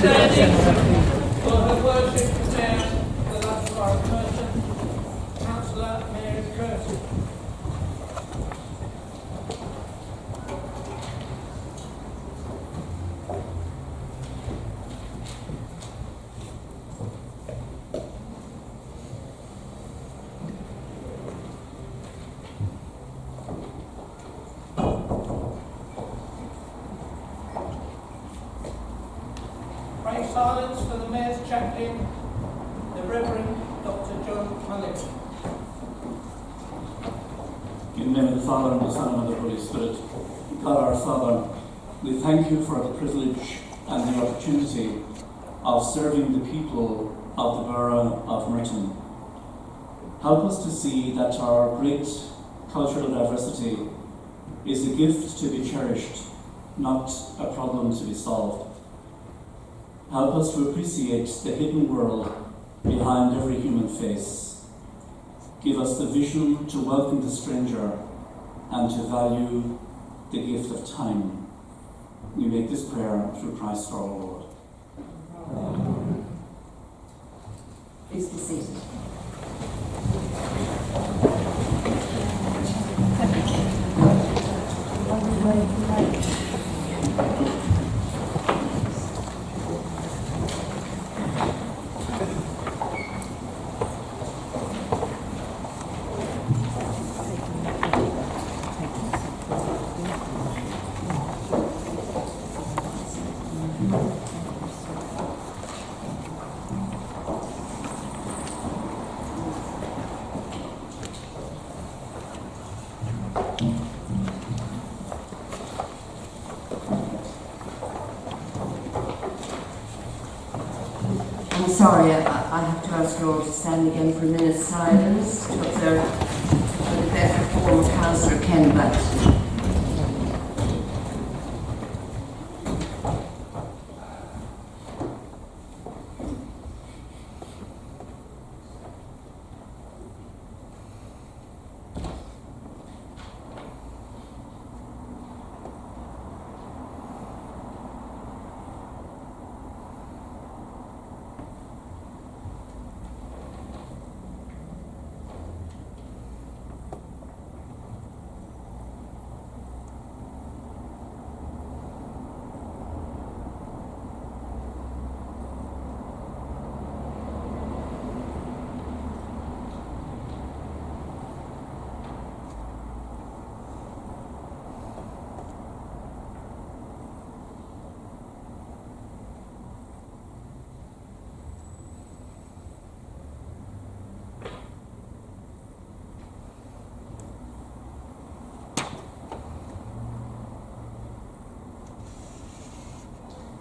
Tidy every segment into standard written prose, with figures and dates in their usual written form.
For her worship, the Mayor, the last Borough of Merton, Councillor Mary Curtin. Pray silence for the Mayor's chaplain, the Reverend Dr. John Mullen. In the name of the Father, and the Son, and of the Holy Spirit. God our Father, we thank you for the privilege and the opportunity of serving the people of the Borough of Merton. Help us to see that our great cultural diversity is a gift to be cherished, not a problem to be solved. Help us to appreciate the hidden world behind every human face. Give us the vision to welcome the stranger and to value the gift of time. We make this prayer through Christ our Lord. Amen. Please be seated. I'm sorry, I have to ask you all to stand again for a minute's silence to observe the better form of Councillor Ken Blatt.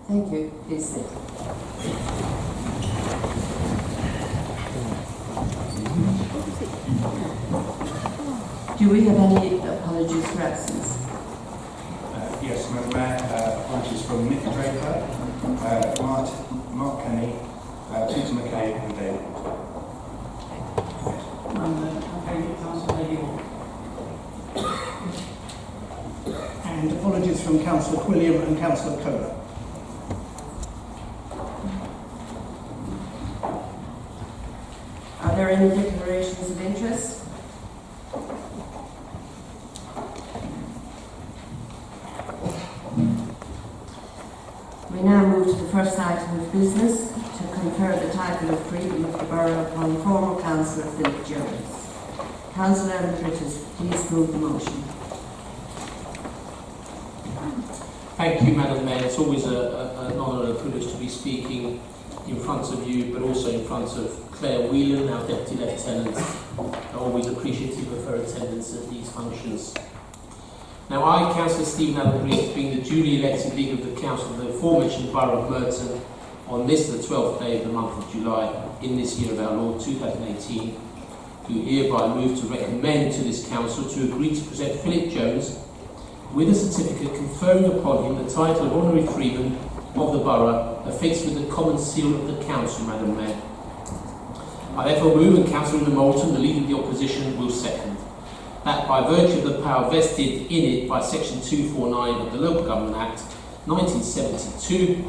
Thank you. Please sit. Do we have any apologies for absence? Yes, Madam Mayor, apologies from Nick Draper, Mark Kenny, Peter McKay and David. And apologies from Councillor Quilliam and Councillor Kohler. Are there any declarations of interest? We now move to the first item of business to confer the title of Freedom of the Borough upon former Councillor Philip Jones. Councillor Ravensbury, please move the motion. Thank you, Madam Mayor. It's always an honour and a privilege to be speaking in front of you, but also in front of Claire Whelan, our Deputy Lieutenant. I'm always appreciative of her attendance at these functions. Now, I, Councillor Stephen Allen Rees, being the duly elected Leader of the Council of the aforementioned Borough of Merton, on this, the 12th day of the month of July, in this year of our Lord 2018, do hereby move to recommend to this Council to agree to present Philip Jones with a certificate conferring upon him the title of Honorary Freeman of the Borough, affixed with the common seal of the Council, Madam Mayor. I therefore move, and Councillor Moulton, the Leader of the Opposition, will second, that by virtue of the power vested in it by Section 249 of the Local Government Act 1972,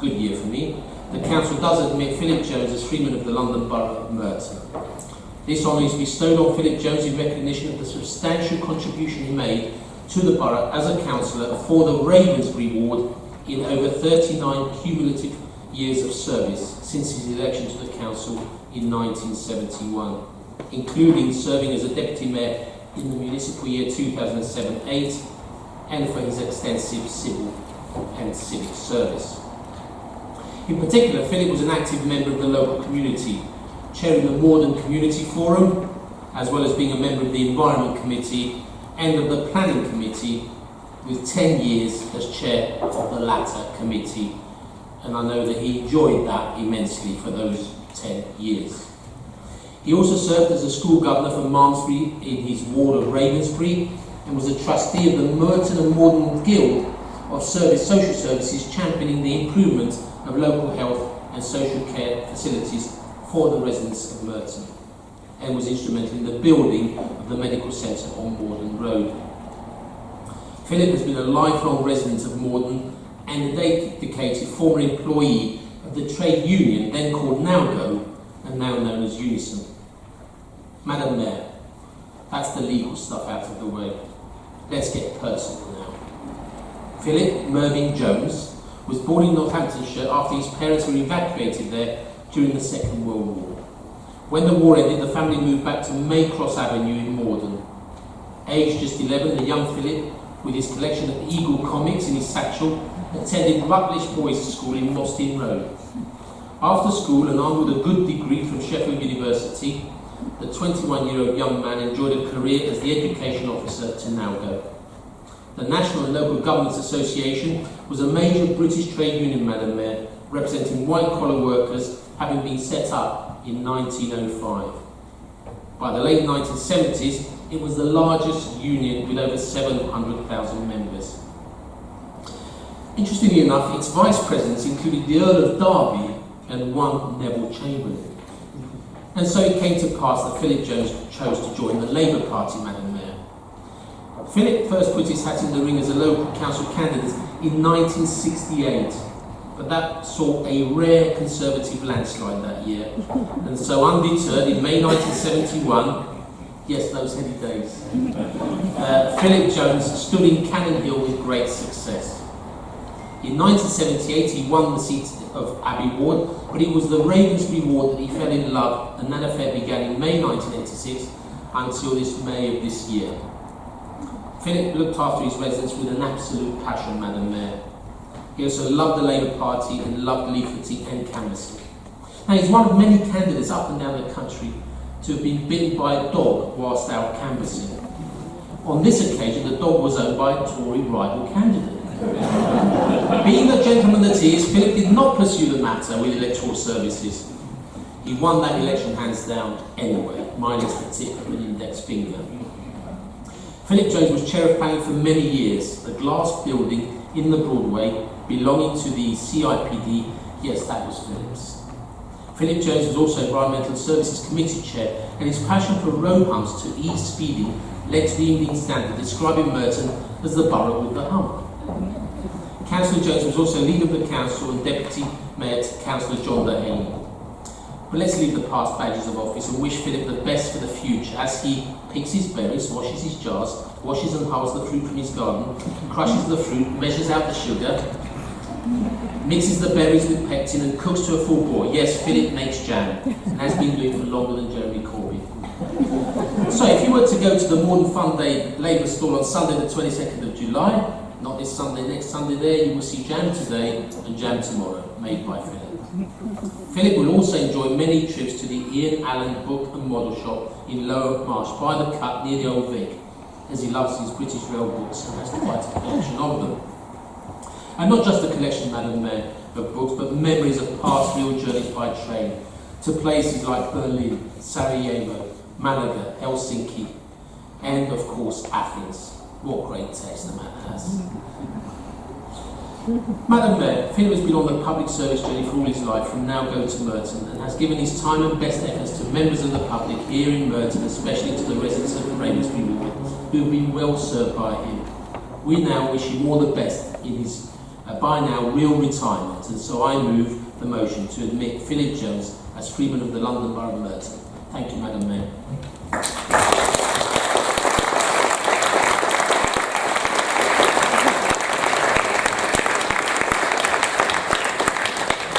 a good year for me, the Council does admit Philip Jones as Freeman of the London Borough of Merton. This honour is bestowed on Philip Jones in recognition of the substantial contribution he made to the Borough as a councillor for the Ravensbury ward in over 39 cumulative years of service since his election to the Council in 1971, including serving as a Deputy Mayor in the municipal year 2007-8 and for his extensive civil and civic service. In particular, Philip was an active member of the local community, chairing the Morden Community Forum, as well as being a member of the Environment Committee and of the Planning Committee, with 10 years as chair of the latter committee. And I know that he enjoyed that immensely for those 10 years. He also served as a school governor for Malmesbury in his ward of Ravensbury and was a trustee of the Merton and Morden Guild of Social Services, championing the improvement of local health and social care facilities for the residents of Merton, and was instrumental in the building of the medical centre on Morden Road. Philip has been a lifelong resident of Morden and a dedicated former employee of the trade union then called NowGo and now known as Unison. Madam Mayor, that's the legal stuff out of the way. Let's get personal now. Philip Mervyn Jones was born in Northamptonshire after his parents were evacuated there during the Second World War. When the war ended, the family moved back to Maycross Avenue in Morden. Aged just 11, the young Philip, with his collection of Eagle comics in his satchel, attended Rutledge Boys' School in Mostyn Road. After school, and armed with a good degree from Sheffield University, the 21-year-old young man enjoyed a career as the education officer to NowGo. The National and Local Governments Association was a major British trade union, Madam Mayor, representing white-collar workers, having been set up in 1905. By the late 1970s, it was the largest union with over 700,000 members. Interestingly enough, its vice presidents included the Earl of Derby and one Neville Chamberlain. And so it came to pass that Philip Jones chose to join the Labour Party, Madam Mayor. Philip first put his hat in the ring as a local council candidate in 1968, but that saw a rare Conservative landslide that year. And so undeterred, in May 1971, yes, those heady days, Philip Jones stood in Cannon Hill with great success. In 1978, he won the seat of Abbey Ward, but it was the Ravensbury Ward that he fell in love, and that affair began in May 1986 until this May of this year. Philip looked after his residents with an absolute passion, Madam Mayor. He also loved the Labour Party and loved leafleting and canvassing. Now, he's one of many candidates up and down the country to have been bitten by a dog whilst out canvassing. On this occasion, the dog was owned by a Tory rival candidate. Being the gentleman that he is, Philip did not pursue the matter with electoral services. He won that election hands down anyway, minus the tip of an index finger. Philip Jones was chair of planning for many years, the glass building in the Broadway belonging to the CIPD. Yes, that was Philip's. Philip Jones was also Environmental Services Committee chair, and his passion for road humps to ease speeding led to the Evening Standard describing Merton as the borough with the hump. Councillor Jones was also leader of the council and deputy mayor to Councillor John Dehaney. But let's leave the past badges of office and wish Philip the best for the future as he picks his berries, washes his jars, washes and hulls the fruit from his garden, crushes the fruit, measures out the sugar, mixes the berries with pectin and cooks to a full boil. Yes, Philip makes jam and has been doing it for longer than Jeremy Corbyn. So if you were to go to the Morden Fun Day Labour stall on Sunday the 22nd of July, not this Sunday, next Sunday there, you will see jam today and jam tomorrow, made by Philip. Philip will also enjoy many trips to the Ian Allen Book and Model Shop in Lower Marsh by the Cut near the Old Vic, as he loves his British Rail books and has quite a collection of them. And not just a collection, Madam Mayor, of books, but memories of past real journeys by train to places like Berlin, Sarajevo, Malaga, Helsinki, and of course Athens. What great taste the man has. Madam Mayor, Philip has been on the public service journey for all his life from NowGo to Merton and has given his time and best efforts to members of the public here in Merton, especially to the residents of Ravensbury Ward, who have been well served by him. We now wish him all the best in his by now real retirement, and so I move the motion to admit Philip Jones as Freeman of the London Borough of Merton. Thank you, Madam Mayor.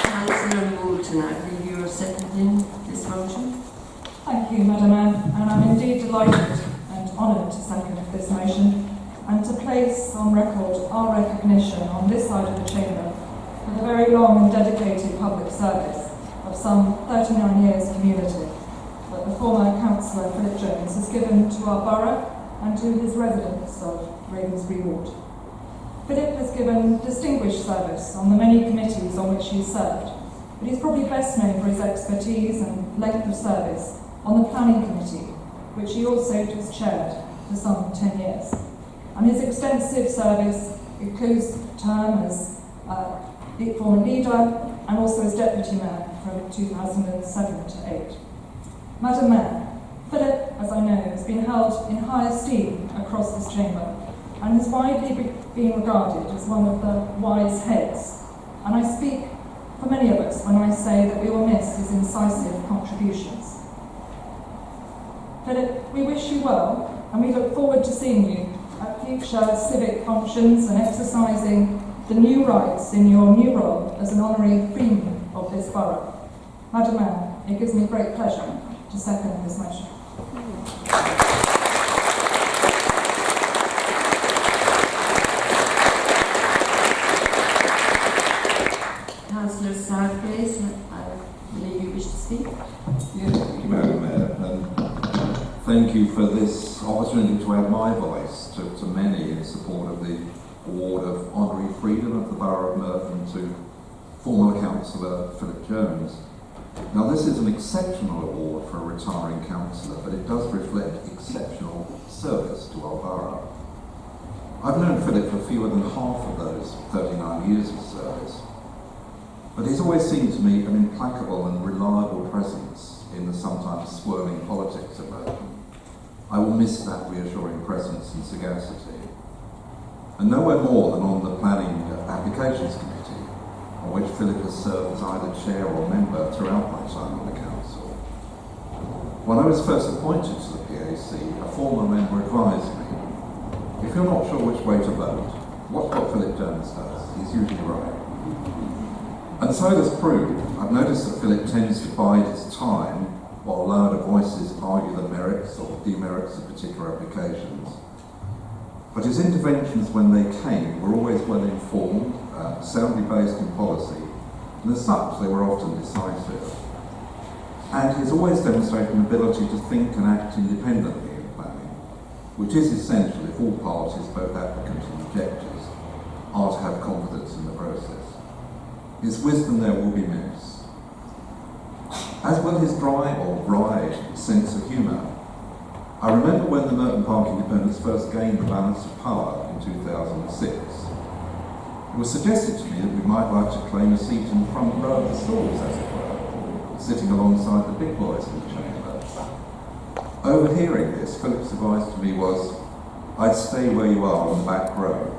Councillor Moulton, I believe you are seconding this motion. Thank you, Madam Anne, and I'm indeed delighted and honoured to second this motion and to place on record our recognition on this side of the chamber for the very long and dedicated public service of some 39 years community that the former Councillor Philip Jones has given to our borough and to his residents of Ravensbury Ward. Philip has given distinguished service on the many committees on which he served, but he's probably best known for his expertise and length of service on the Planning Committee, which he also just chaired for some 10 years. And his extensive service includes term as former leader and also as deputy mayor from 2007 to 8. Madam Mayor, Philip, as I know, has been held in high esteem across this chamber and is widely being regarded as one of the wise heads. And I speak for many of us when I say that we will miss his incisive contributions. Philip, we wish you well, and we look forward to seeing you at future civic functions and exercising the new rights in your new role as an honorary Freeman of this borough. Madam Mayor, it gives me great pleasure to second this motion. Councillor South, please. I believe you wish to speak. Yes, thank you, Madam Mayor. Thank you for this opportunity to add my voice to many in support of the award of honorary freedom of the Borough of Merton to former Councillor Philip Jones. Now, this is an exceptional award for a retiring councillor, but it does reflect exceptional service to our borough. I've known Philip for fewer than half of those 39 years of service, but he's always seemed to me an implacable and reliable presence in the sometimes swirling politics of Merton. I will miss that reassuring presence and sagacity. And nowhere more than on the Planning Applications Committee, on which Philip has served as either chair or member throughout my time on the council. When I was first appointed to the PAC, a former member advised me, if you're not sure which way to vote, watch what Philip Jones does. He's usually right. And so it has proved. I've noticed that Philip tends to bide his time while louder voices argue the merits or demerits of particular applications. But his interventions when they came were always well informed, soundly based in policy, and as such they were often decisive. And he's always demonstrated an ability to think and act independently in planning, which is essential if all parties, both applicants and objectors, are to have confidence in the process. His wisdom there will be missed, as will his dry or wry sense of humour. I remember when the Merton Park Independents first gained the balance of power in 2006. It was suggested to me that we might like to claim a seat in the front row of the stalls, as it were, sitting alongside the big boys in the chamber. Overhearing this, Philip's advice to me was, I'd stay where you are on the back row.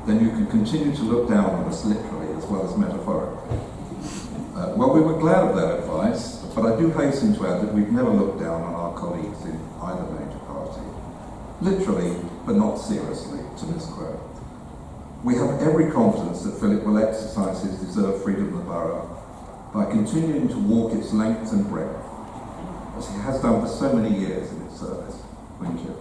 Then you can continue to look down on us literally as well as metaphorically. Well, we were glad of that advice, but I do hasten to add that we've never looked down on our colleagues in either major party. Literally, but not seriously, to misquote. We have every confidence that Philip will exercise his deserved freedom of the borough by continuing to walk its length and breadth, as he has done for so many years in its service. Thank you.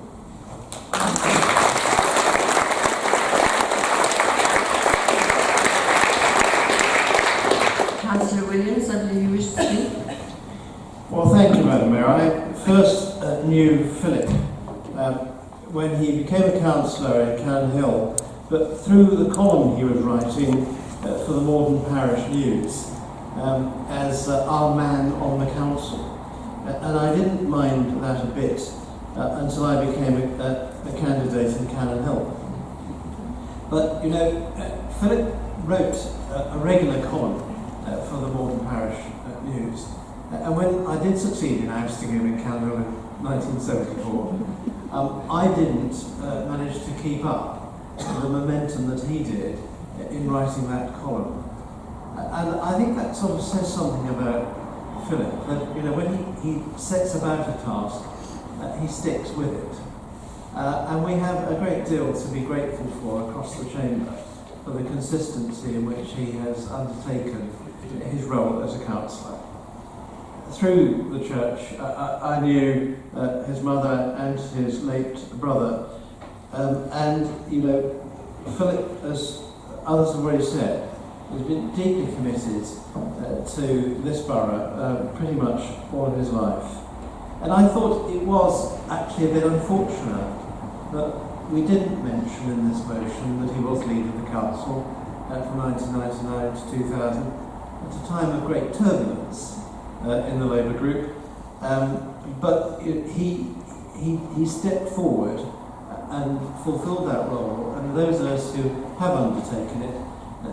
Councillor Williams, I believe you wish to speak. Well, thank you, Madam Mayor. I first knew Philip when he became a councillor in Cannon Hill, but through the column he was writing for the Morden Parish News as our man on the council. And I didn't mind that a bit until I became a candidate in Cannon Hill. But, you know, Philip wrote a regular column for the Morden Parish News. And when I did succeed in ousting him in Canada in 1974, I didn't manage to keep up the momentum that he did in writing that column. And I think that sort of says something about Philip, that, you know, when he sets about a task, he sticks with it. And we have a great deal to be grateful for across the chamber, for the consistency in which he has undertaken his role as a councillor. Through the church, I knew his mother and his late brother, and, you know, Philip, as others have already said, has been deeply committed to this borough pretty much all of his life. And I thought it was actually a bit unfortunate that we didn't mention in this motion that he was leading the council from 1999 to 2000, at a time of great turbulence in the Labour group. But he stepped forward and fulfilled that role, and those of us who have undertaken it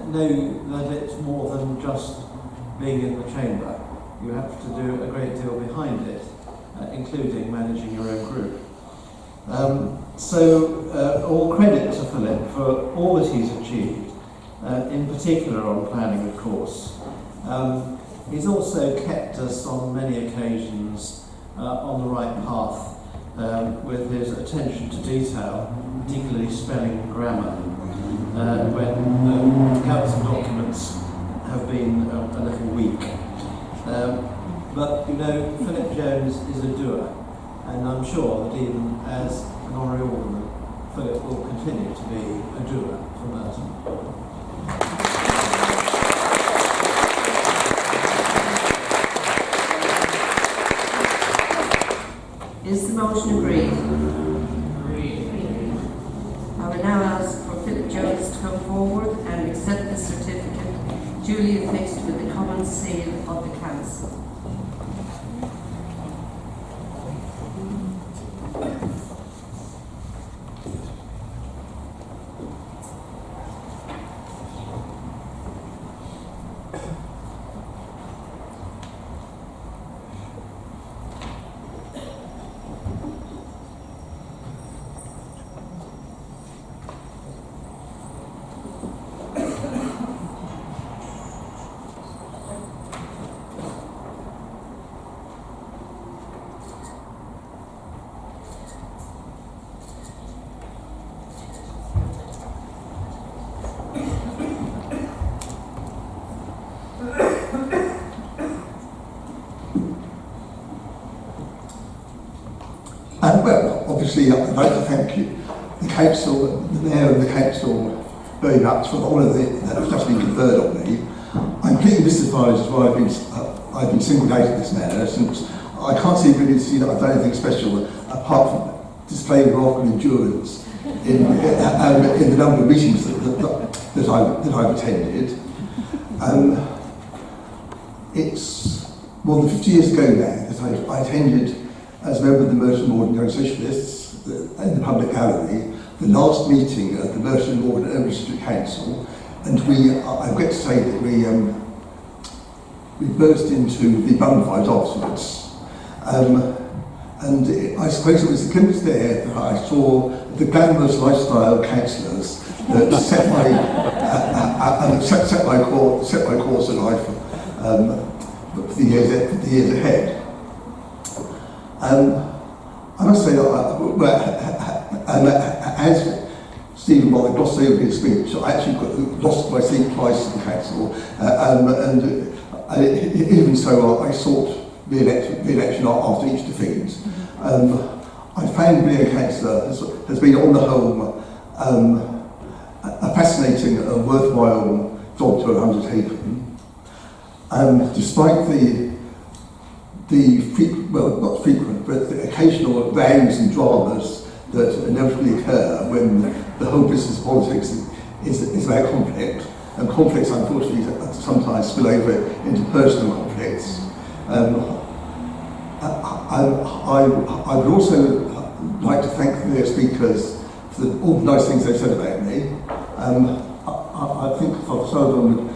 know that it's more than just being in the chamber. You have to do a great deal behind it, including managing your own group. So all credit to Philip for all that he's achieved, in particular on planning, of course. He's also kept us on many occasions on the right path with his attention to detail, particularly spelling and grammar, when council documents have been a little weak. But, you know, Philip Jones is a doer, and I'm sure that even as an honorary alderman, Philip will continue to be a doer for Merton. Is the motion agreed? Agreed. I will now ask for Philip Jones to come forward and accept the certificate duly affixed with the common seal of the council. And well, obviously I'd like to thank you, the council, the mayor and the council very much for the honour that has just been conferred on me. I'm completely mystified as to why I've been singled out in this manner, since I can't really see that I've done anything special apart from displaying remarkable endurance in the number of meetings that I've attended. It's more than 50 years ago now that I attended, as a member of the Merton Morton Young Socialists in the public gallery, the last meeting of the Merton Morton Owen District Council, and I regret to say that we burst into the bun fight afterwards. And I suppose it was the glimpse there that I saw the glamorous lifestyle councillors that set my course in life for the years ahead. I must say that as Stephen Bollock glossed over his speech, I actually lost my seat twice in the council, and even so I sought re-election after each defeat. I found being a councillor has been on the whole a fascinating and worthwhile job to have undertaken. Despite not frequent, but the occasional rows and dramas that inevitably occur when the whole business of politics is about conflict, and conflicts unfortunately sometimes spill over into personal conflicts. I would also like to thank the speakers for all the nice things they've said about me. I think Father Sullivan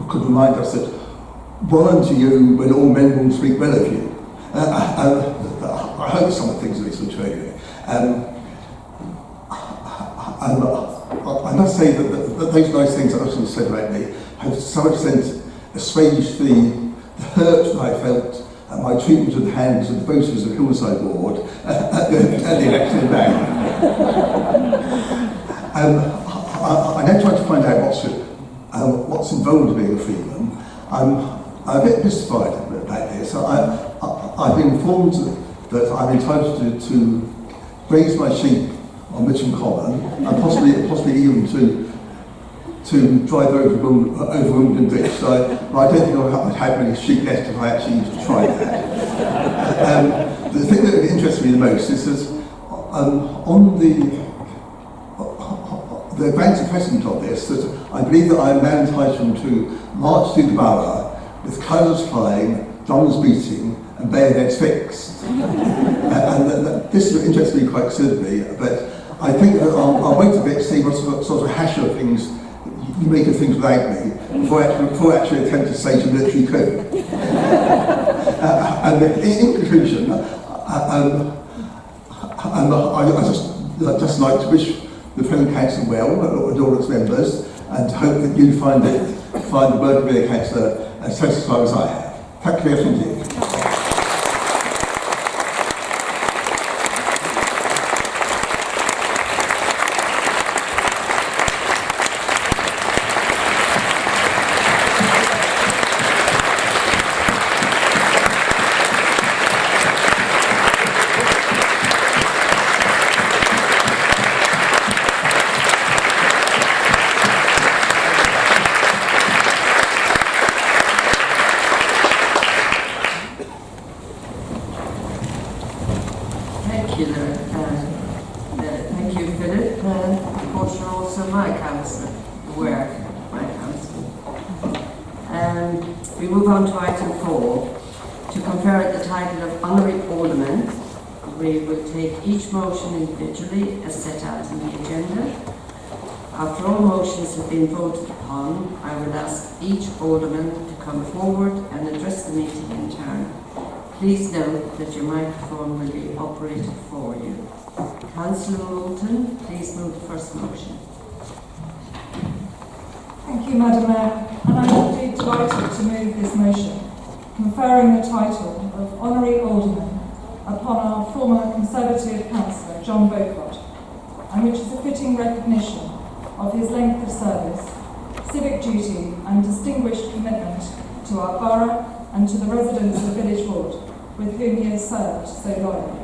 could remind us that woe unto you when all men will speak well of you. I hope some of the things of this will show you. I must say that those nice things that Ursula said about me have to some extent assuaged the hurt that I felt at my treatment at the hands of the voters of the Hillside Ward at the election in May. I now try to find out what's involved in being a freedman. I'm a bit mystified about this. I've been informed that I'm entitled to graze my sheep on Mitcham Common, and possibly even to drive over Wimbledon Bridge. So I don't think I'd have many sheep left if I actually used to try that. The thing that interests me the most is that on the grounds of precedent of this, that I believe that I am now entitled to march through the borough with colours flying, drums beating, and bayonets fixed. And this interests me quite considerably, but I think that I'll wait a bit to see what sort of hash of things you make of things without me before I actually attempt to stage a military coup. And in conclusion, I'd just like to wish the present council well, and all its members, and hope that you find the work of being a councillor as satisfying as I have. Thank you very much indeed. Thank you, Philip. Of course, you're also my councillor, my councillor. We move on to item 4. To confer the title of Honorary Alderman, we will take each motion individually as set out in the agenda. After all motions have been voted upon, I will ask each Alderman to come forward and address the meeting in turn. Please note that your microphone will be operated for you. Councillor Moulton, please move the first motion. Thank you, Madam Mayor, and I'm indeed delighted to move this motion, conferring the title of Honorary Alderman upon our former Conservative Councillor, John Beaucott, and which is a fitting recognition of his length of service, civic duty and distinguished commitment to our borough and to the residents of Village Ward, with whom he has served so loyally.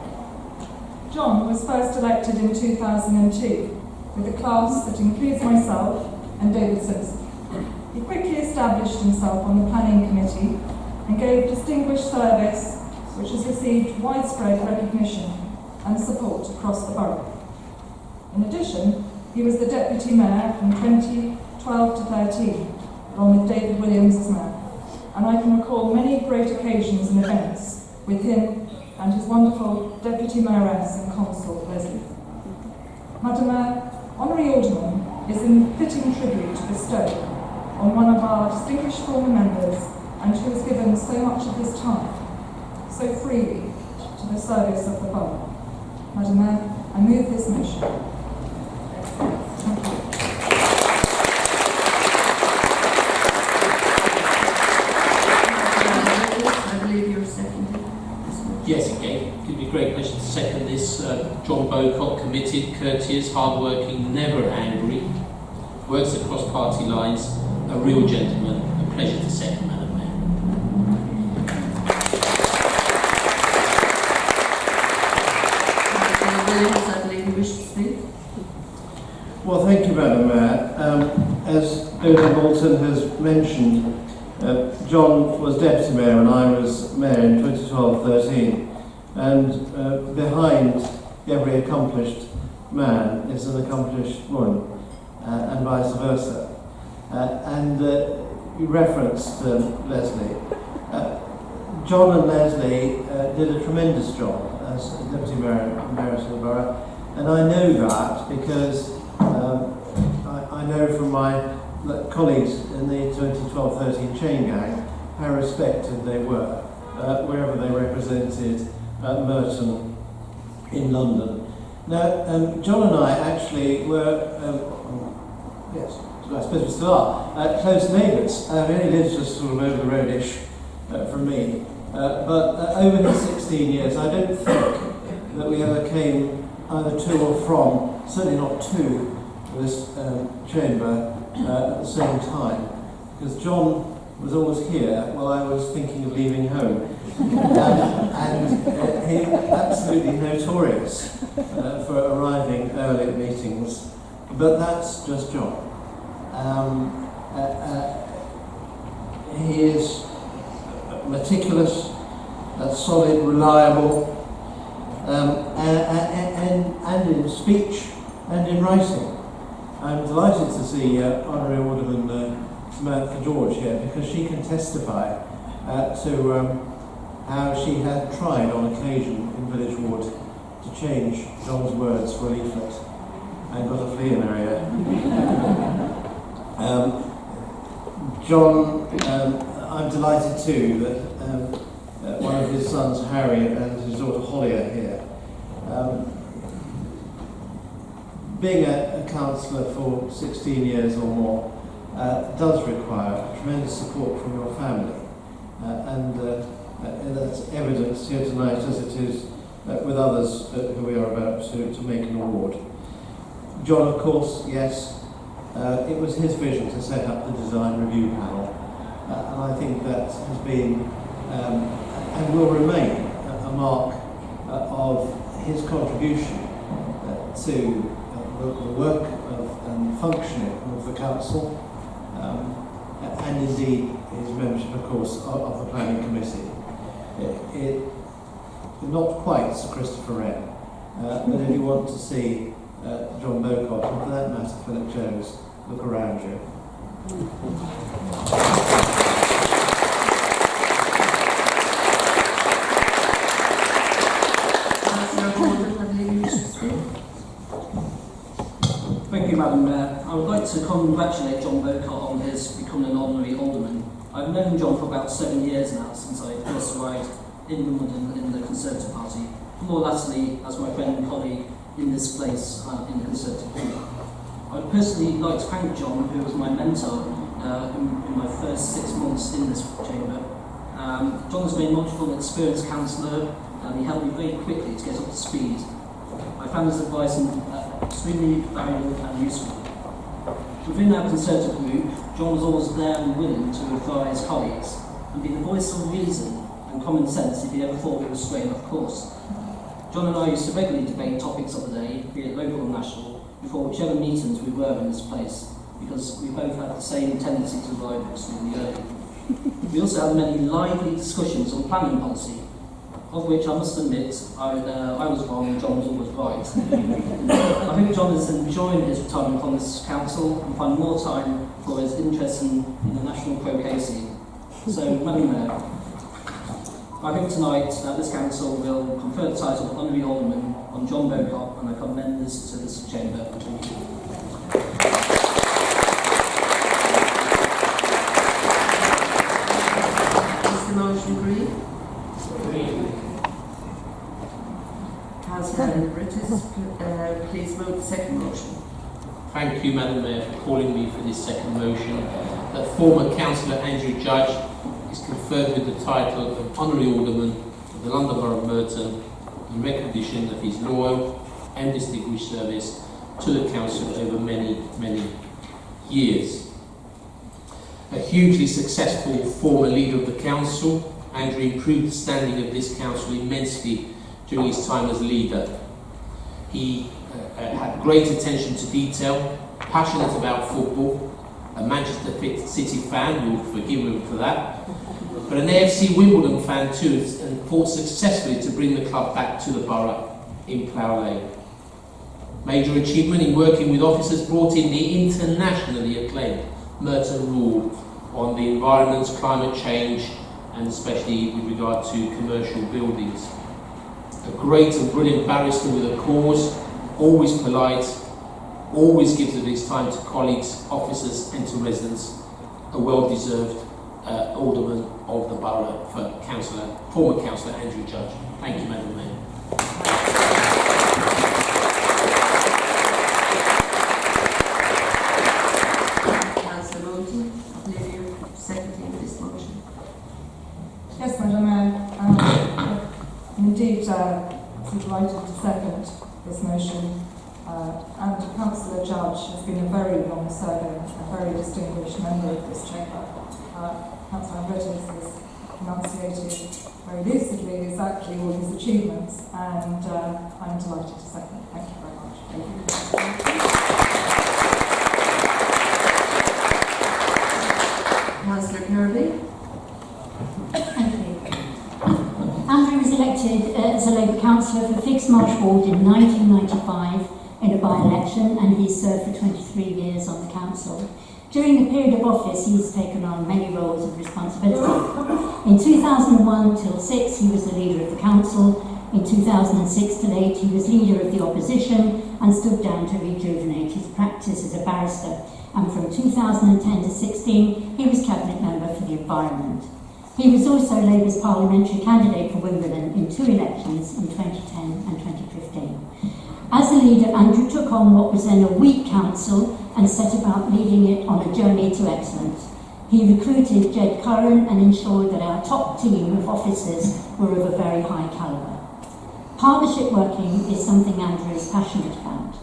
John was first elected in 2002 with a class that includes myself and David Simpson. He quickly established himself on the planning committee and gave distinguished service which has received widespread recognition and support across the borough. In addition, he was the Deputy Mayor from 2012 to 13, along with David Williams as Mayor, and I can recall many great occasions and events with him and his wonderful Deputy Mayoress and Constable Leslie. Madam Mayor, Honorary Alderman is a fitting tribute to bestow on one of our distinguished former members and who has given so much of his time, so freely, to the service of the borough. Madam Mayor, I move this motion. Thank you. I believe you're seconded. Yes, again, it would be a great pleasure to second this. John Beaucott, committed, courteous, hard-working, never angry, works across party lines, a real gentleman. A pleasure to second, Madam Mayor. Williams, I believe you wish to speak. Well, thank you, Madam Mayor. As Odin Moulton has mentioned, John was Deputy Mayor and I was Mayor in 2012-13. And behind every accomplished man is an accomplished woman, and vice versa. You referenced Leslie. John and Leslie did a tremendous job as Deputy Mayor and Mayoress of the Borough, and I know that because I know from my colleagues in the 2012-13 chain gang how respected they were wherever they represented Merton in London. Now, John and I actually were, I suppose we still are, close neighbours. He only lives just sort of over the road-ish from me. But over his 16 years, I don't think that we ever came either to or from, certainly not to, this chamber at the same time. Because John was always here while I was thinking of leaving home. And he's absolutely notorious for arriving early at meetings. But that's just John. He is meticulous, solid, reliable, and in speech and in writing. I'm delighted to see Honorary Alderman Samantha George here, because she can testify to how she had tried on occasion in Village Ward to change John's words for a leaflet and got a flea in her ear. John, I'm delighted too that one of his sons, Harry, and his daughter Holly are here. Being a councillor for 16 years or more does require tremendous support from your family, and that's evidenced here tonight as it is with others who we are about to make an award. John, of course, yes, it was his vision to set up the design review panel, and I think that has been and will remain a mark of his contribution to the work and functioning of the council, and indeed his membership, of course, of the planning committee. Not quite Sir Christopher Wren, but if you want to see John Bowcott, and for that matter Philip Jones, look around you. Thank you, Madam Mayor. I would like to congratulate John Bowcott on his becoming an honorary alderman. I've known John for about 7 years now, since I first arrived in Wimbledon in the Conservative Party, more latterly as my friend and colleague in this place in the Conservative Party. I would personally like to thank John, who was my mentor in my first 6 months in this chamber. John has been a knowledgeable and experienced councillor, and he helped me very quickly to get up to speed. I found his advice extremely valuable and useful. Within our Conservative group, John was always there and willing to advise colleagues and be the voice of reason and common sense if he ever thought we were straying off course. John and I used to regularly debate topics of the day, be it local or national, before whichever meetings we were in this place, because we both had the same tendency to arrive extremely early. We also had many lively discussions on planning policy, of which I must admit I was wrong and John was always right. I think John is enjoying his retirement from this council and finding more time for his interest in the national croquet scene. So, Madam Mayor, I hope tonight that this council will confer the title of Honorary Alderman on John Bowcott, and I commend this to this chamber. Thank you. Is the motion agreed? Councillor Bridges, please move the second motion. Thank you, Madam Mayor, for calling me for this second motion. That former Councillor Andrew Judge is conferred with the title of Honorary Alderman of the London Borough of Merton in recognition of his loyal and distinguished service to the council over many, many years. A hugely successful former leader of the council, Andrew improved the standing of this council immensely during his time as leader. He had great attention to detail, passionate about football, a Manchester City fan, you'll forgive him for that, but an AFC Wimbledon fan too, and fought successfully to bring the club back to the borough in Plough Lane. Major achievement in working with officers brought in the internationally acclaimed Merton rule on the environment, climate change, and especially with regard to commercial buildings. A great and brilliant barrister with a cause, always polite, always gives of his time to colleagues, officers and to residents. A well-deserved alderman of the borough for former Councillor Andrew Judge. Thank you, Madam Mayor. Yes, Madam Mayor. Indeed, delighted to second this motion. And Councillor Judge has been a very long-serving, a very distinguished member of this chamber. Councillor Bridges has enunciated very lucidly exactly all his achievements, and I'm delighted to second. Thank you very much. Thank you. Councillor Kirby. Thank you. Andrew was elected as a Labour councillor for Fix Marsh Ward in 1995 in a by-election, and he served for 23 years on the council. During the period of office, he's taken on many roles of responsibility. In 2001 till 6, he was the leader of the council. In 2006 till 8, he was leader of the opposition and stood down to rejuvenate his practice as a barrister. And from 2010 to 16, he was cabinet member for the environment. He was also Labour's parliamentary candidate for Wimbledon in 2 elections in 2010 and 2015. As a leader, Andrew took on what was then a weak council and set about leading it on a journey to excellence. He recruited Jed Curran and ensured that our top team of officers were of a very high calibre. Partnership working is something Andrew is passionate about.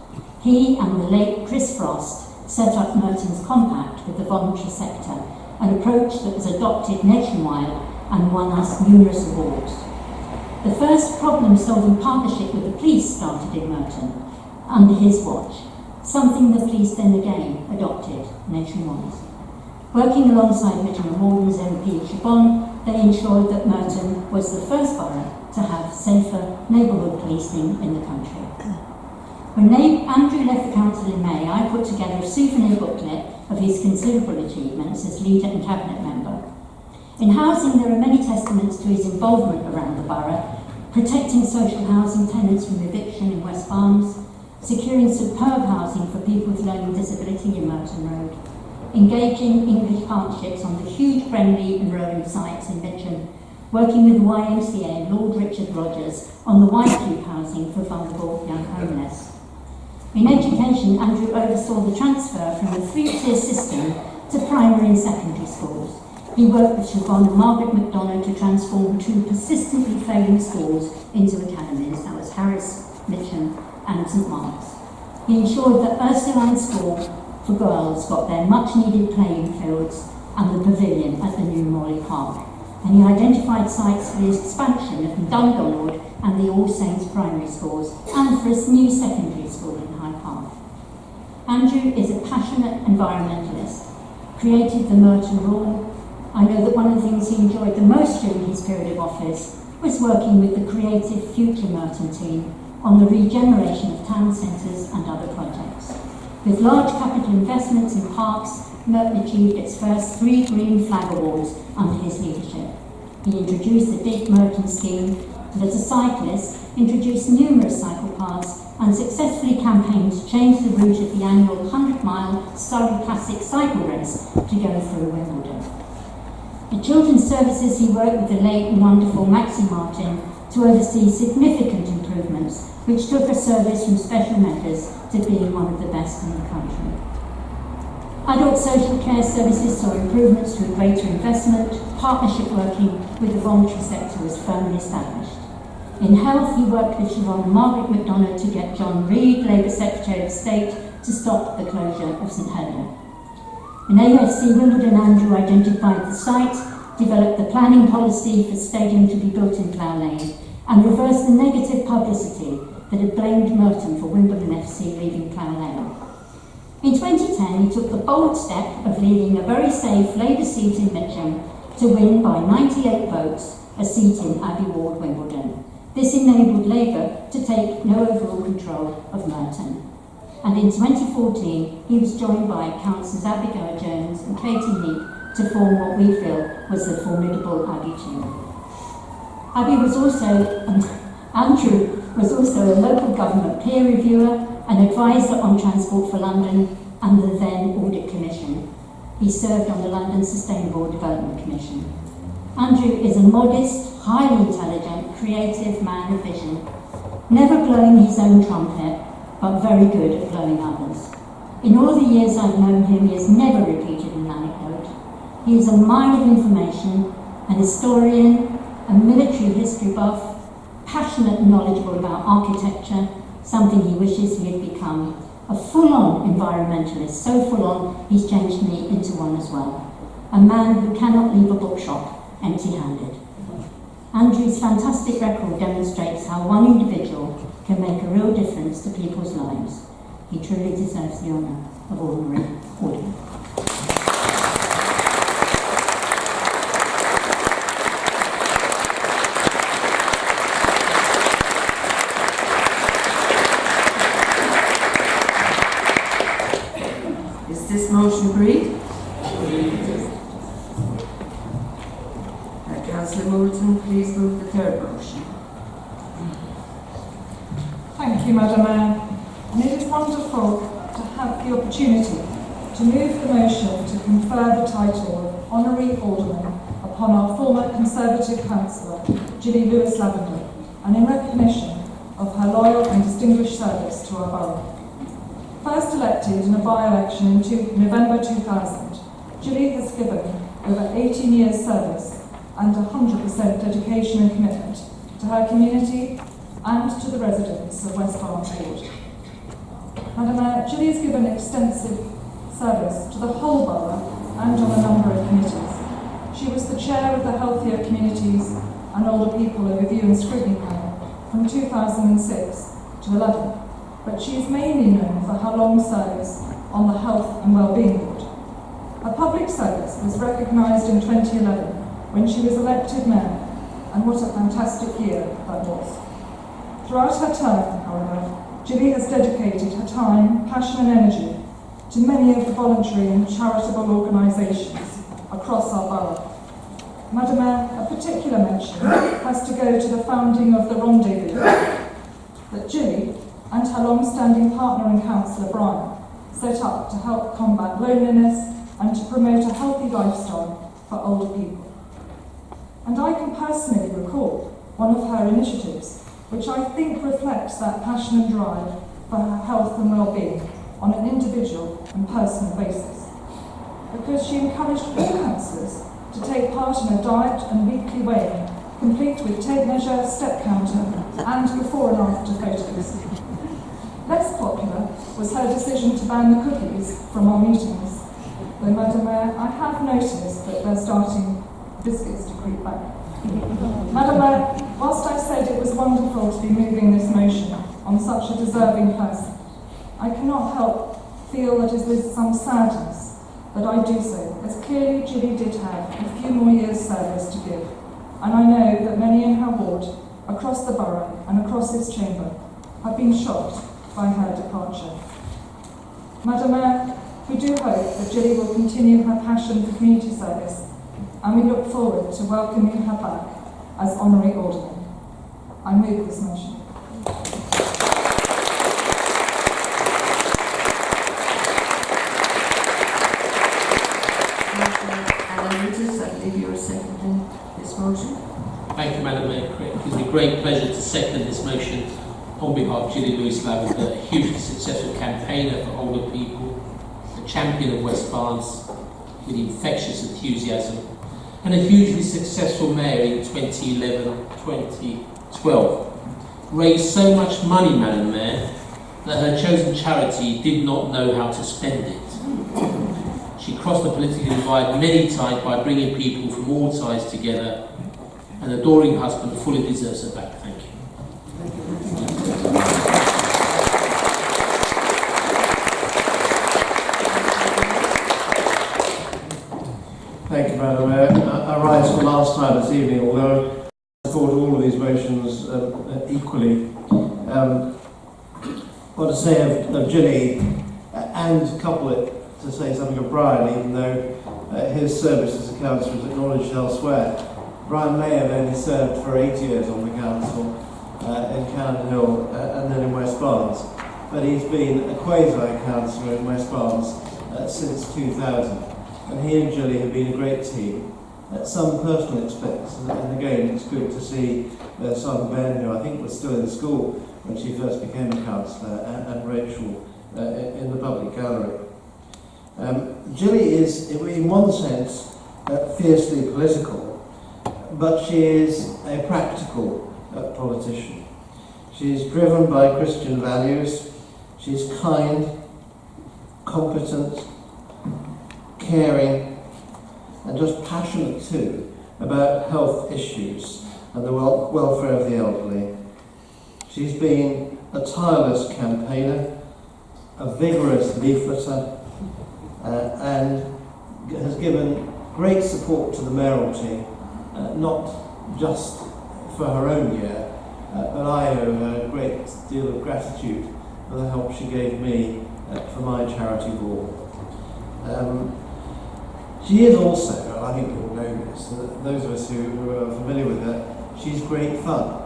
He and the late Chris Frost set up Merton's Compact with the voluntary sector, an approach that was adopted nationwide and won us numerous awards. The first problem-solving partnership with the police started in Merton under his watch, something the police then again adopted nationwide. Working alongside Midland Warden's MP Chabon, they ensured that Merton was the first borough to have safer neighbourhood policing in the country. When Andrew left the council in May, I put together a souvenir booklet of his considerable achievements as leader and cabinet member. In housing, there are many testaments to his involvement around the borough, protecting social housing tenants from eviction in West Barnes, securing superb housing for people with learning disability in Merton Road, engaging English partnerships on the huge Brenley and Rowan sites in Mitcham, working with the YMCA and Lord Richard Rogers on the White Cube housing for vulnerable young homeless. In education, Andrew oversaw the transfer from a 3-tier system to primary and secondary schools. He worked with Siobhan and Margaret McDonough to transform 2 persistently failing schools into academies. That was Harris, Mitcham and St Mark's. He ensured that Ursuline School for girls got their much-needed playing fields and the pavilion at the new Morley Park. And he identified sites for the expansion of Dundonald and the All Saints primary schools and for a new secondary school in Hyde Park. Andrew is a passionate environmentalist, created the Merton Rule. I know that one of the things he enjoyed the most during his period of office was working with the creative Future Merton team on the regeneration of town centres and other projects. With large capital investments in parks, Merton achieved its first 3 green flag awards under his leadership. He introduced the Big Merton scheme, and as a cyclist, introduced numerous cycle paths and successfully campaigned to change the route of the annual 100-mile Surrey Classic cycle race to go through Wimbledon. In children's services, he worked with the late and wonderful Maxie Martin to oversee significant improvements, which took a service from special measures to being one of the best in the country. Adult social care services saw improvements through greater investment. Partnership working with the voluntary sector was firmly established. In health, he worked with Siobhan and Margaret McDonough to get John Reid, Labour Secretary of State, to stop the closure of St Helena. In AFC Wimbledon, Andrew identified the site, developed the planning policy for stadium to be built in Plough Lane, and reversed the negative publicity that had blamed Merton for Wimbledon FC leaving Plough Lane. In 2010, he took the bold step of leaving a very safe Labour seat in Mitcham to win by 98 votes a seat in Abbey Ward, Wimbledon. This enabled Labour to take no overall control of Merton. And in 2014, he was joined by Councillors Abigail Jones and Katie Heap to form what we feel was the formidable Abbey team. Andrew was also a local government peer reviewer, an advisor on Transport for London and the then Audit Commission. He served on the London Sustainable Development Commission. Andrew is a modest, highly intelligent, creative man of vision, never blowing his own trumpet, but very good at blowing others. In all the years I've known him, he has never repeated an anecdote. He is a mine of information, an historian, a military history buff, passionate and knowledgeable about architecture, something he wishes he had become, a full-on environmentalist, so full-on he's changed me into one as well, a man who cannot leave a bookshop empty-handed. Andrew's fantastic record demonstrates how one individual can make a real difference to people's lives. He truly deserves the honour of ordinary order. Is this motion agreed? Councillor Moulton, please move the third motion. Thank you, Madam Mayor. And it is wonderful to have the opportunity to move the motion to confer the title of Honorary Alderman upon our former Conservative Councillor, Gilly Lewis-Lavender, and in recognition of her loyal and distinguished service to our borough. First elected in a by-election in November 2000, Gilly has given over 18 years service and 100% dedication and commitment to her community and to the residents of West Barnes Ward. Madam Mayor, Gilly has given extensive service to the whole borough and on a number of committees. She was the chair of the Healthier Communities and Older People Review and Scrutiny Panel from 2006 to 11, but she is mainly known for her long service on the Health and Wellbeing Board. Her public service was recognised in 2011 when she was elected mayor, and what a fantastic year that was. Throughout her term, however, Gilly has dedicated her time, passion and energy to many of the voluntary and charitable organisations across our borough. Madam Mayor, a particular mention has to go to the founding of the Rendezvous that Gilly and her long-standing partner and councillor Brian set up to help combat loneliness and to promote a healthy lifestyle for older people. And I can personally recall one of her initiatives, which I think reflects that passion and drive for her health and well-being on an individual and personal basis. Because she encouraged all councillors to take part in a diet and weekly weighing, complete with tape measure, step counter, and before and after photos. Less popular was her decision to ban the cookies from our meetings. Though, Madam Mayor, I have noticed that they're starting biscuits to creep back. Madam Mayor, whilst I said it was wonderful to be moving this motion on such a deserving person, I cannot help feel that it is with some sadness that I do so, as clearly Gilly did have a few more years' service to give, and I know that many in her ward, across the borough and across this chamber, have been shocked by her departure. Madam Mayor, we do hope that Gilly will continue her passion for community service, and we look forward to welcoming her back as Honorary Alderman. I move this motion. I believe you are seconding this motion. Thank you, Madam Mayor. It gives me great pleasure to second this motion on behalf of Gilly Lewis-Lavender, a hugely successful campaigner for older people, a champion of West Barnes with infectious enthusiasm, and a hugely successful mayor in 2011-2012. Raised so much money, Madam Mayor, that her chosen charity did not know how to spend it. She crossed the political divide many times by bringing people from all sides together. An adoring husband fully deserves her back. Thank you. Thank you, Madam Mayor. I rise for the last time this evening, although I support all of these motions equally. What to say of Gilly, and couple it to say something of Brian, even though his service as a councillor is acknowledged elsewhere. Brian may have only served for 8 years on the council in Cannon Hill and then in West Barnes, but he's been a quasi-councillor in West Barnes since 2000. And he and Gilly have been a great team. Some personal aspects, and again, it's good to see their son Ben, who I think was still in school when she first became a councillor, and Rachel in the public gallery. Gilly is, in one sense, fiercely political, but she is a practical politician. She is driven by Christian values. She's kind, competent, caring, and just passionate too about health issues and the welfare of the elderly. She's been a tireless campaigner, a vigorous leafleter, and has given great support to the mayoralty, not just for her own year, but I owe her a great deal of gratitude for the help she gave me for my charity ball. She is also, and I think you'll know this, those of us who are familiar with her, she's great fun.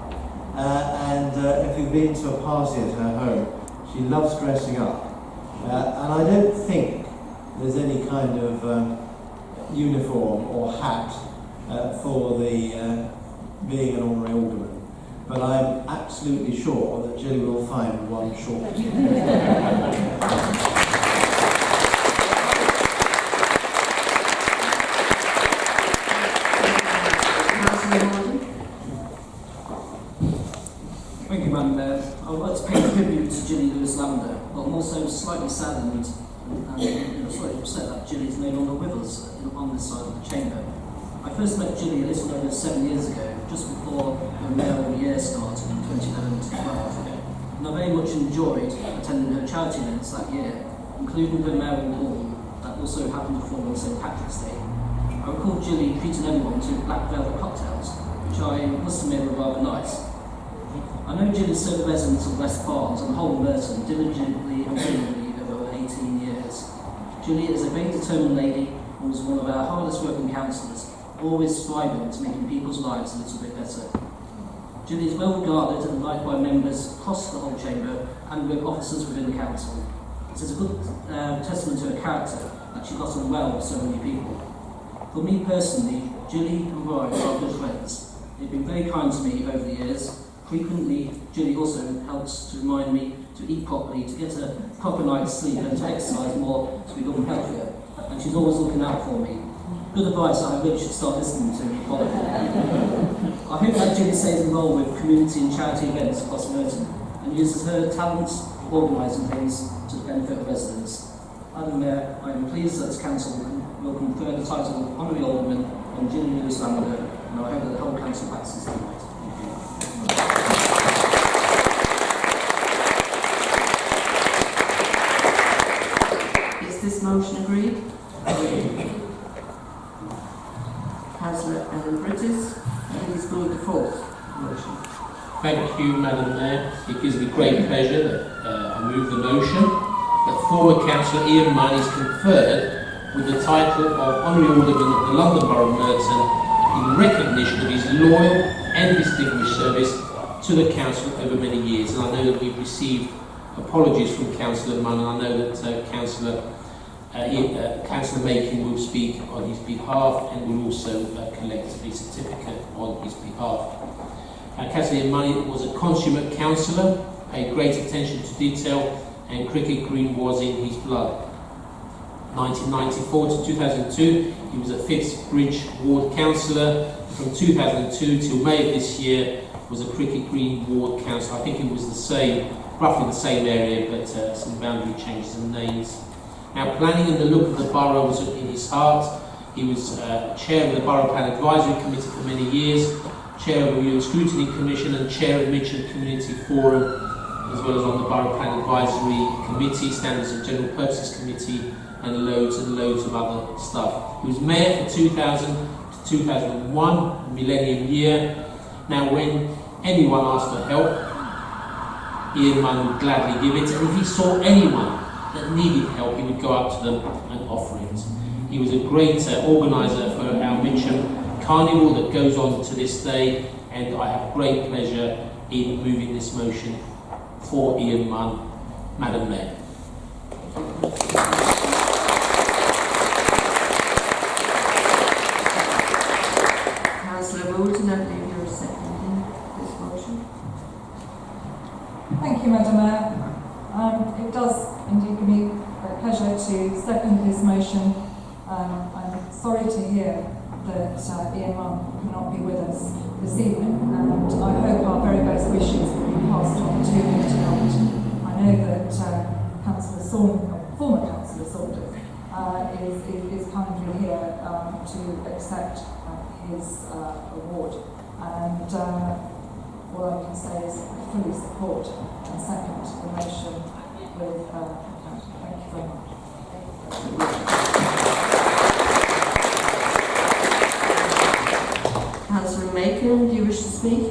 And if you've been to a party at her home, she loves dressing up. And I don't think there's any kind of uniform or hat for the being an honorary alderman. But I'm absolutely sure that Jilly will find one shortly. Thank you, Madam Mayor. I would like to pay tribute to Gilly Lewis-Lander, but I'm also slightly saddened and slightly upset that Gilly is no longer with us on this side of the chamber. I first met Gilly a little over 7 years ago, just before her mayoral year started in 2011-12, and I very much enjoyed attending her charity events that year, including her mayoral ball that also happened to fall on St Patrick's Day. I recall Gilly treating everyone to black velvet cocktails, which I must admit were rather nice. I know Gilly served the residents of West Barnes and the whole of Merton diligently and brilliantly over 18 years. Gilly is a very determined lady and was one of our hardest working councillors, always striving to making people's lives a little bit better. Gilly is well regarded and liked by members across the whole chamber and with officers within the council. It is a good testament to her character that she got on well with so many people. For me personally, Gilly and Brian are good friends. They've been very kind to me over the years. Frequently, Gilly also helps to remind me to eat properly, to get a proper night's sleep and to exercise more to become healthier. And she's always looking out for me. Good advice that I really should start listening to and following. I hope that Gilly stays involved with community and charity events across Merton and uses her talents organising things to the benefit of residents. Madam Mayor, I am pleased that this council will confer the title of Honorary Alderman on Gilly Lewis-Lander, and I hope that the whole council backs this tonight. Is this motion agreed? Councillor Ellen Bridges, please move the fourth motion. Thank you, Madam Mayor. It gives me great pleasure that I move the motion that former Councillor Ian Munn is conferred with the title of Honorary Alderman of the London Borough of Merton in recognition of his loyal and distinguished service to the council over many years. And I know that we've received apologies from Councillor Munn, and I know that Councillor Makin will speak on his behalf and will also collect a certificate on his behalf. Councillor Munn was a consummate councillor, paid great attention to detail, and cricket green was in his blood. 1994 to 2002, he was a Fitzbridge Ward councillor. From 2002 till May of this year, was a cricket green ward councillor. I think it was the same, roughly the same area, but some boundary changes and names. Now, planning and the look of the borough was in his heart. He was chair of the Borough Plan Advisory Committee for many years, chair of the Review and Scrutiny Commission, and chair of Mitchell Community Forum, as well as on the Borough Plan Advisory Committee, Standards of General Purposes Committee, and loads of other stuff. He was mayor for 2000 to 2001, millennium year. Now, when anyone asked for help, Ian Munn would gladly give it, and if he saw anyone that needed help, he would go up to them and offer it. He was a great organiser for our Mitcham Carnival that goes on to this day, and I have great pleasure in moving this motion for Ian Munn, Madam Mayor. Councillor Moulton, I believe you're seconding this motion. Thank you, Madam Mayor. It does indeed give me a pleasure to second this motion. I'm sorry to hear that Ian Munn cannot be with us this evening, and I hope our very best wishes will be passed on to him tonight. I know that former Councillor Saunders is kindly here to accept his award, and all I can say is fully support and second the motion with thank you very much. Councillor Macon, do you wish to speak?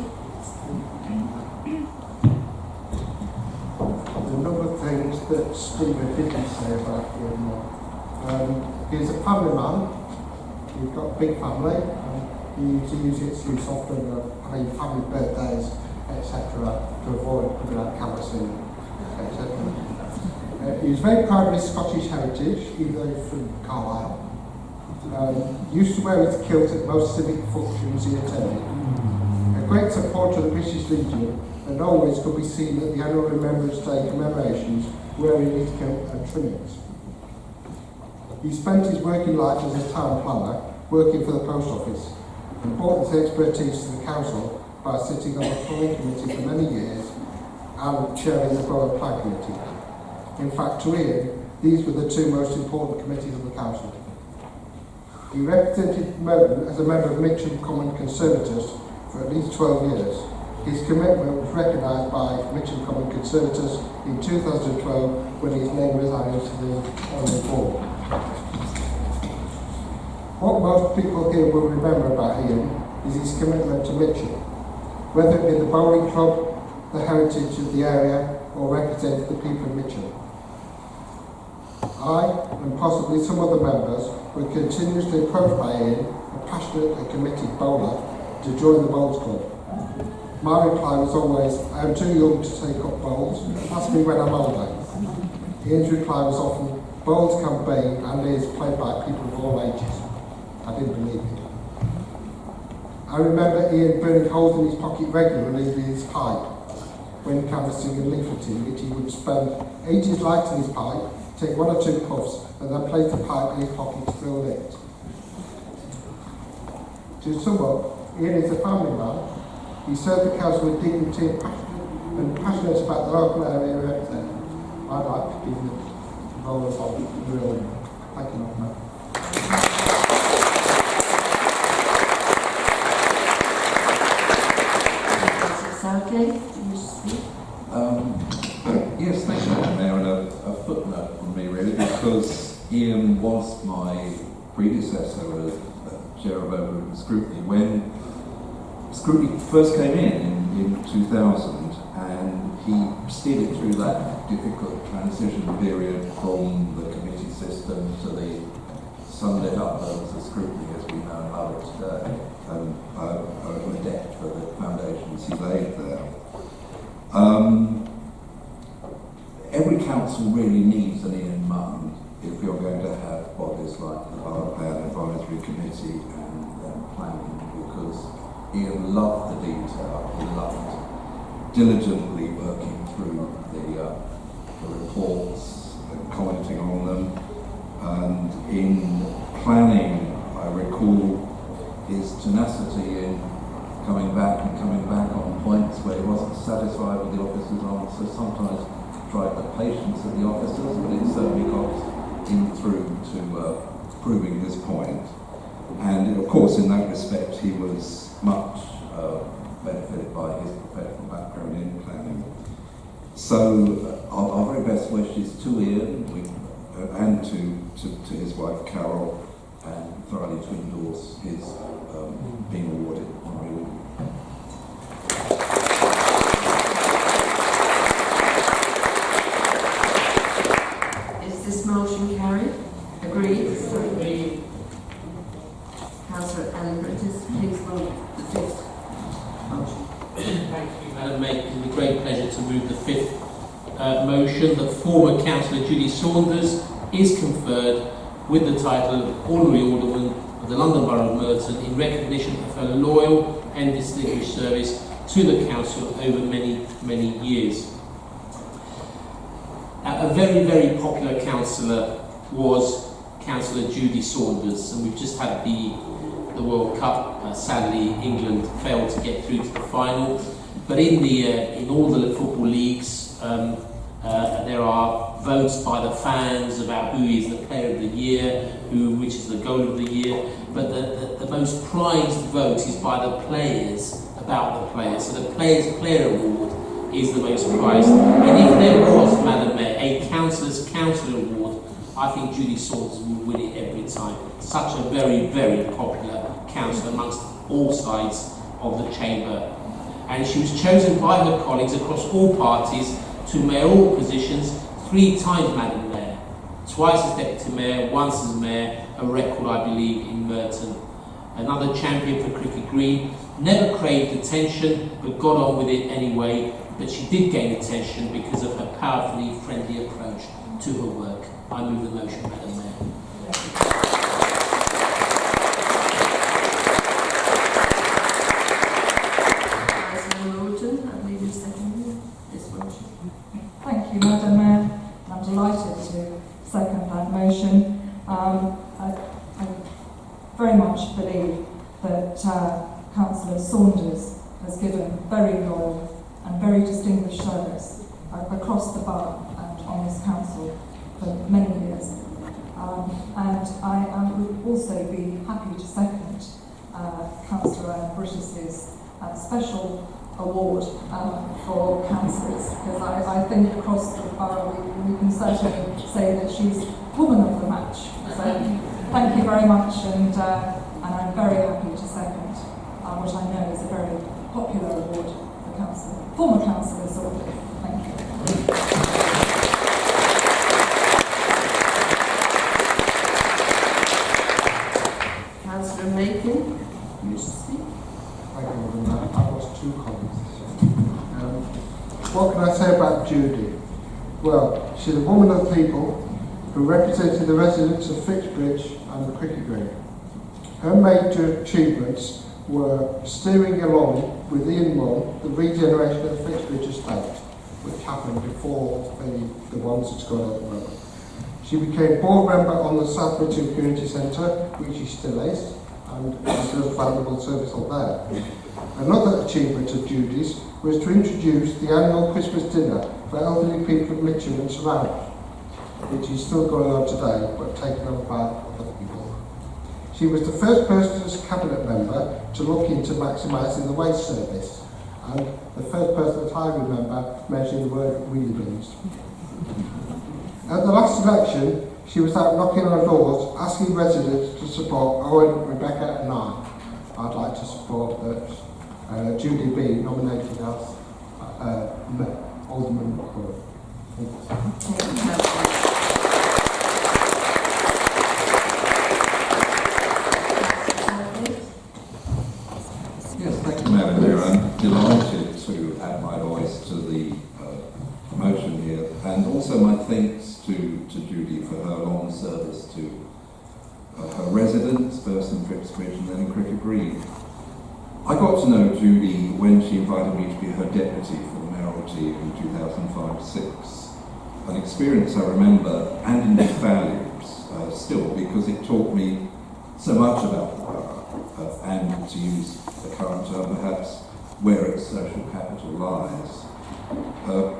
There's a number of things that Stephen didn't say about him. He's a family man. He's got a big family. He uses use often having family birthdays, etc., to avoid putting out canvassing, etc. He's very proud of his Scottish heritage, even though he's from Carlisle. Used to wear his kilt at most civic functions he attended. A great supporter of the British Legion, and always could be seen at the annual Remembrance Day commemorations wearing his kilt and trimmings. He spent his working life as a town planner, working for the post office, and brought his expertise to the council by sitting on the planning committee for many years and chairing the Borough Plan Committee. In fact, to Ian, these were the two most important committees of the council. He represented Merton as a member of Mitcham Common Conservators for at least 12 years. His commitment was recognised by Mitcham Common Conservators in 2012 when his name was added to the honorary board. What most people here will remember about Ian is his commitment to Mitcham, whether it be the bowling club, the heritage of the area, or represent the people of Mitcham. I, and possibly some other members, were continuously approached by Ian, a passionate and committed bowler, to join the bowls club. My reply was always, I am too young to take up bowls, ask me when I'm older. Ian's reply was often, bowls can be and is played by people of all ages. I didn't believe it. I remember Ian burning holes in his pocket regularly with his pipe when canvassing and leafleting, which he would spend 80 lights in his pipe, take one or two puffs, and then place the pipe in his pocket still lit. To sum up, Ian is a family man. He served the council with dignity and passionate about the local area he represents. I'd like to give the role of real. Thank you, Mark. Okay, do you wish to speak? Yes, thank you, Mayor, and a footnote from me really, because Ian was my predecessor as Chair of Overall Scrutiny when Scrutiny first came in 2000, and he steered it through that difficult transition period from the committee system to the sunlit uploads of Scrutiny as we know and love it today, and I'm in debt for the foundations he laid there. Every council really needs an Ian Munn if you're going to have bodies like the Borough Plan Advisory Committee and planning, because Ian loved the detail, he loved diligently working through the reports and commenting on them, and in planning I recall his tenacity in coming back on points where he wasn't satisfied with the officers' answers, sometimes tried the patience of the officers, but it certainly got him through to proving his point. And of course, in that respect, he was much benefited by his professional background in planning. So our very best wishes to Ian and to his wife Carol, and thoroughly to endorse his being awarded honorary. Is this motion carried? Agreed? Agreed. Councillor Ellen Bridges, please move the fifth motion. Thank you, Madam Mayor. It's a great pleasure to move the fifth motion that former Councillor Judy Saunders is conferred with the title of Honorary Alderman of the London Borough of Merton in recognition of her loyal and distinguished service to the council over many, many years. A very, very popular councillor was Councillor Judy Saunders, and we've just had the the World Cup. Sadly, England failed to get through to the final. But in all the football leagues, there are votes by the fans about who is the player of the year, which is the goal of the year. But the most prized vote is by the players, about the players. So the Players' Player Award is the most prized. And if there was, Madam Mayor, a Councillor's Councillor Award, I think Judy Saunders would win it every time. Such a very, very popular councillor amongst all sides of the chamber. And she was chosen by her colleagues across all parties to mayoral positions 3 times, Madam Mayor. Twice as Deputy Mayor, once as Mayor, a record, I believe, in Merton. Another champion for Cricket Green. Never craved attention, but got on with it anyway. But she did gain attention because of her powerfully friendly approach to her work. I move the motion, Madam Mayor. Thank you, Madam Mayor. I'm delighted to second that motion. I very much believe that Councillor Saunders has given very loyal and very distinguished service across the borough and on this council for many years. And I would also be happy to second Councillor Brittis's special award for councillors, because I think across the borough we can certainly say that she's woman of the match. So thank you very much, and I'm very happy to second what I know is a very popular award for former councillors. Thank you. Councillor Macon, you should speak. Thank you, Madam Mayor. I've lost 2 comments. What can I say about Judy? Well, she's a woman of the people who represented the residents of Fixbridge and the Cricket Green. Her major achievements were steering along with Ian Munn the regeneration of the Fixbridge estate, which happened before the ones that's gone at the moment. She became board member on the South Bridge Community Centre, which she still is, and she does valuable service on there. Another achievement of Judy's was to introduce the annual Christmas dinner for elderly people of Mitcham and surroundings, which is still going on today, but taken over by other people. She was the first person as cabinet member to look into maximising the waste service, and the first person that I remember mentioning the word wheelie bins. At the last election, she was out knocking on doors, asking residents to support Owen, Rebecca and I. I'd like to support that Judy be nominated as Alderman Borough. Yes, thank you, Madam Mayor. I'm delighted to add my voice to the motion here, and also my thanks to Judy for her long service to her residents, first in Ravensbury and then in Cricket Green. I got to know Judy when she invited me to be her deputy for the mayoralty in 2005-06. An experience I remember and indeed values still, because it taught me so much about the borough and, to use the current term perhaps, where its social capital lies.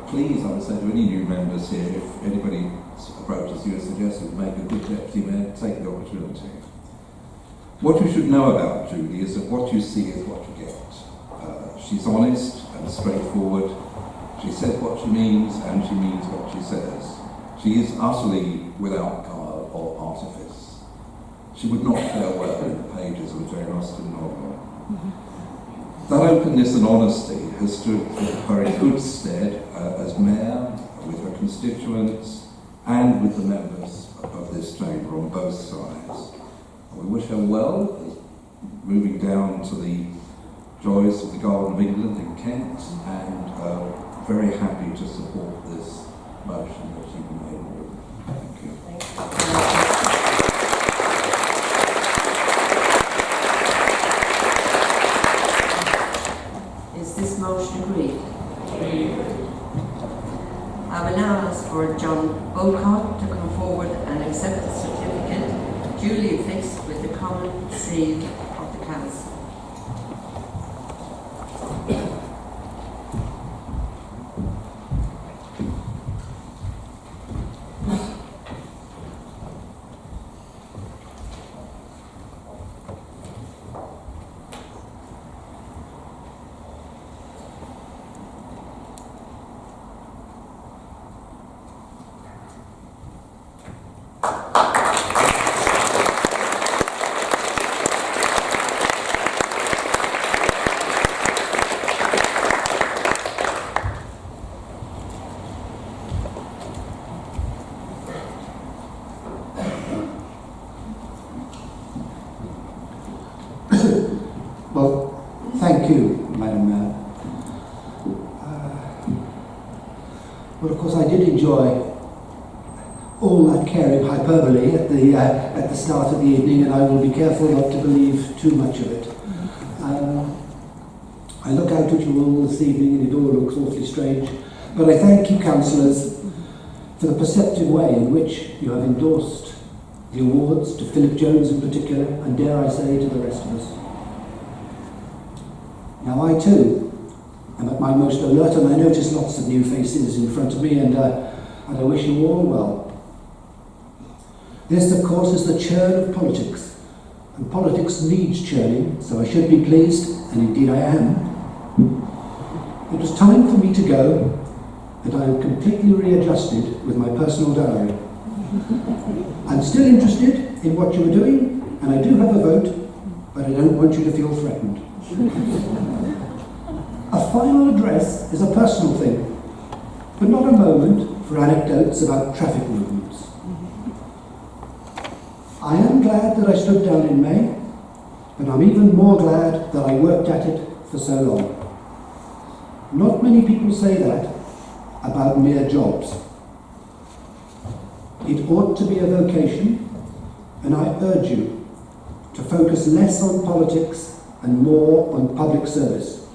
Please, I would say to any new members here, if anybody approaches you and suggests you make a good deputy mayor, take the opportunity. What you should know about Judy is that what you see is what you get. She's honest and straightforward. She says what she means and she means what she says. She is utterly without guile or artifice. She would not fare well in the pages of a Jane Austen novel. That openness and honesty has stood her in good stead as mayor, with her constituents, and with the members of this chamber on both sides. We wish her well, moving down to the joys of the Garden of England in Kent, and very happy to support this motion that she made. Thank you. Is this motion agreed? I will now ask for John Beaucott to come forward and accept the certificate duly affixed with the common seal of you, Madam Mayor. Well, of course, I did enjoy all that caring hyperbole at the start of the evening, and I will be careful not to believe too much of it. I look out at you all this evening, and it all looks awfully strange. But I thank you, councillors, for the perceptive way in which you have endorsed the awards to Philip Jones in particular, and dare I say to the rest of us. Now I too am at my most alert, and I notice lots of new faces in front of me, and I wish you all well. This, of course, is the churn of politics, and politics needs churning, so I should be pleased, and indeed I am. It was time for me to go, and I am completely readjusted with my personal diary. I'm still interested in what you are doing, and I do have a vote, but I don't want you to feel threatened. A final address is a personal thing, but not a moment for anecdotes about traffic movements. I am glad that I stood down in May, but I'm even more glad that I worked at it for so long. Not many people say that about mere jobs. It ought to be a vocation, and I urge you to focus less on politics and more on public service.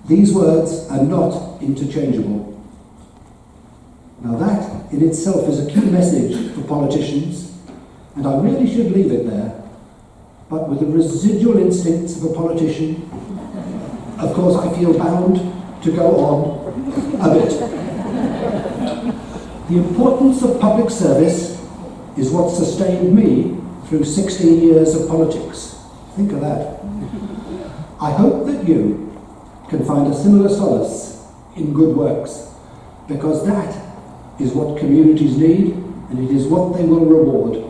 These words are not interchangeable. Now that in itself is a key message for politicians, and I really should leave it there, but with the residual instincts of a politician, of course I feel bound to go on a bit. The importance of public service is what sustained me through 16 years of politics. Think of that. I hope that you can find a similar solace in good works, because that is what communities need, and it is what they will reward.